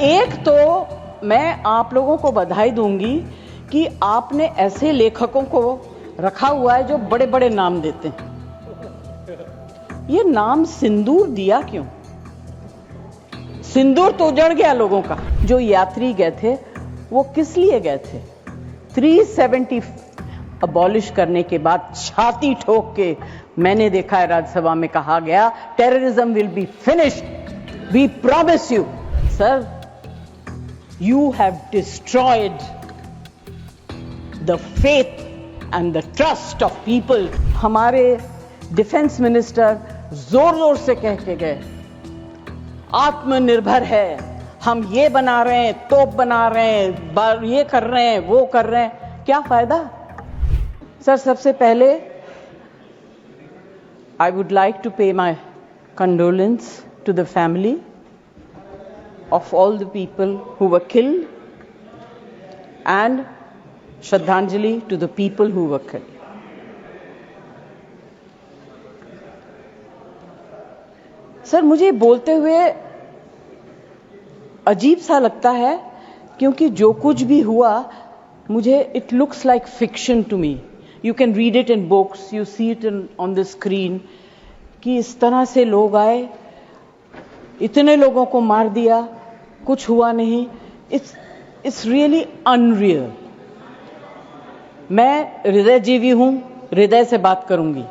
एक तो मैं आप लोगों को बधाई दूंगी कि आपने ऐसे लेखकों को रखा हुआ है जो बड़े बड़े नाम देते हैं। ये नाम सिंदूर दिया क्यों? सिंदूर तो उजड़ गया लोगों का। जो यात्री गए थे वो किस लिए गए थे? 370 अबॉलिश करने के बाद छाती ठोक के मैंने देखा है राज्यसभा में कहा गया terrorism will be finished, we promise you. Sir, you have destroyed the faith and the trust of people. हमारे डिफेंस मिनिस्टर जोर जोर से कह के गए आत्मनिर्भर है, हम ये बना रहे हैं, तोप बना रहे हैं, ये कर रहे हैं, वो कर रहे हैं। क्या फायदा? सर, सबसे पहले I would like to pay my condolence to the family of all the people who were killed and Shraddhanjali to the people who were killed. Sir, मुझे बोलते हुए अजीब सा लगता है क्योंकि जो कुछ भी हुआ मुझे it looks like fiction to me. You can read it in books, you see it on the screen कि इस तरह से लोग आए, इतने लोगों को मार दिया, कुछ हुआ नहीं। It's really unreal. मैं हृदयजीवी हूं, हृदय से बात करूंगी।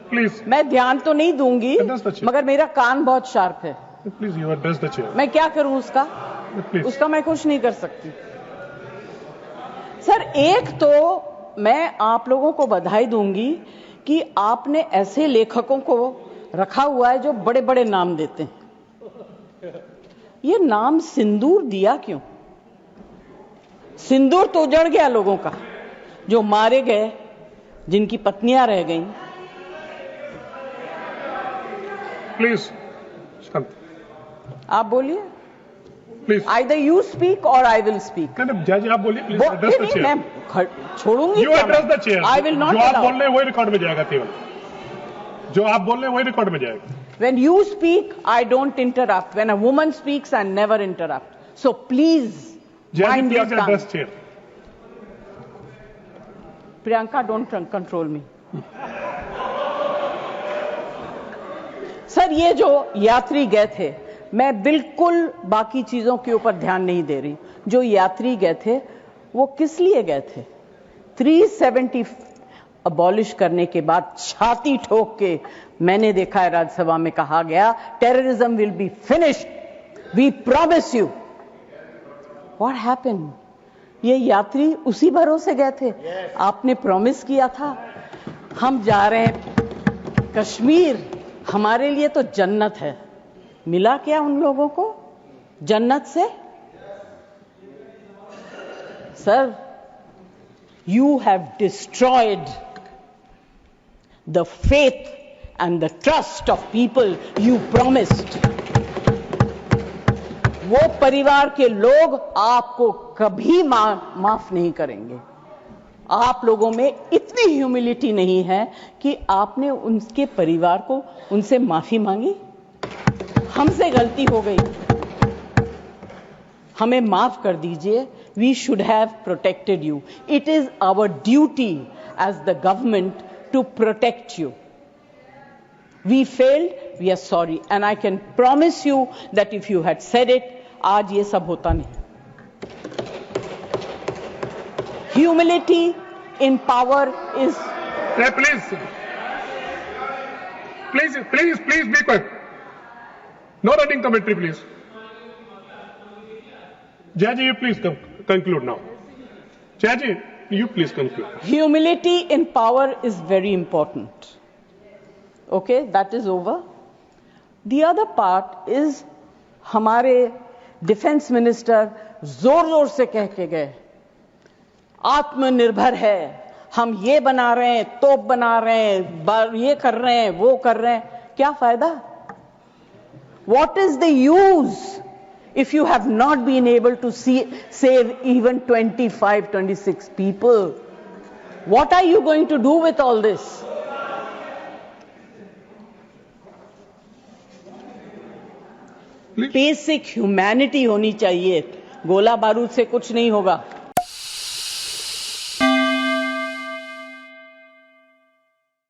प्लीज, मैं ध्यान तो नहीं दूंगी मगर मेरा कान बहुत शार्प है। Please you address the chair. मैं क्या करूं उसका? उसका मैं कुछ नहीं कर सकती। सर, एक तो मैं आप लोगों को बधाई दूंगी कि आपने ऐसे लेखकों को रखा हुआ है जो बड़े बड़े नाम देते हैं। ये नाम सिंदूर दिया क्यों? सिंदूर तो उजड़ गया लोगों का, जो मारे गए, जिनकी पत्नियां रह गईं। प्लीज शांत, आप बोलिए। Please, Either you speak or I will speak. जज आप बोलिए। Please address the chair. मैं छोड़ूंगी। You address the chair. I will not जो आप allow. बोल रहे हैं वही रिकॉर्ड में जाएगा। केवल जो आप बोल रहे हैं वही रिकॉर्ड में जाएगा। When you speak, I don't interrupt. When a woman speaks, I never interrupt. So please, mind your please tongue. Address chair. Priyanka, don't control me. Sir, ये जो यात्री गए थे, मैं बिल्कुल बाकी चीजों के ऊपर ध्यान नहीं दे रही। जो यात्री गए थे वो किस लिए गए थे? 370 अबॉलिश करने के बाद छाती ठोक के मैंने देखा है राज्यसभा में कहा गया terrorism will be finished, we promise you. What happened? ये यात्री उसी भरोसे गए थे। आपने प्रॉमिस किया था हम जा रहे हैं कश्मीर, हमारे लिए तो जन्नत है। मिला क्या उन लोगों को जन्नत से? Sir, you have destroyed the faith and the trust of people you promised. वो परिवार के लोग आपको कभी माफ नहीं करेंगे। आप लोगों में इतनी ह्यूमिलिटी नहीं है कि आपने उनके परिवार को उनसे माफी मांगी। हमसे गलती हो गई, हमें माफ कर दीजिए। We should have protected you. It is our duty as the government to protect you. We failed, we are sorry, and I can promise you that if you had said it, आज ये सब होता नहीं। Humility in power is. Please be quiet. No running commentary, please. Jaji, you please conclude now. Jaji, you please conclude. Humility in power is very important. Okay, that is over. The other part is हमारे defence minister जोर जोर से कह के गए आत्मनिर्भर है, हम ये बना रहे हैं, तोप बना रहे हैं, ये कर रहे हैं, वो कर रहे हैं। क्या फायदा? What is the use if you have not been able to save even 25, 26 people? What are you going to do with all this? Please. Basic humanity होनी चाहिए. गोला बारूद से कुछ नहीं होगा.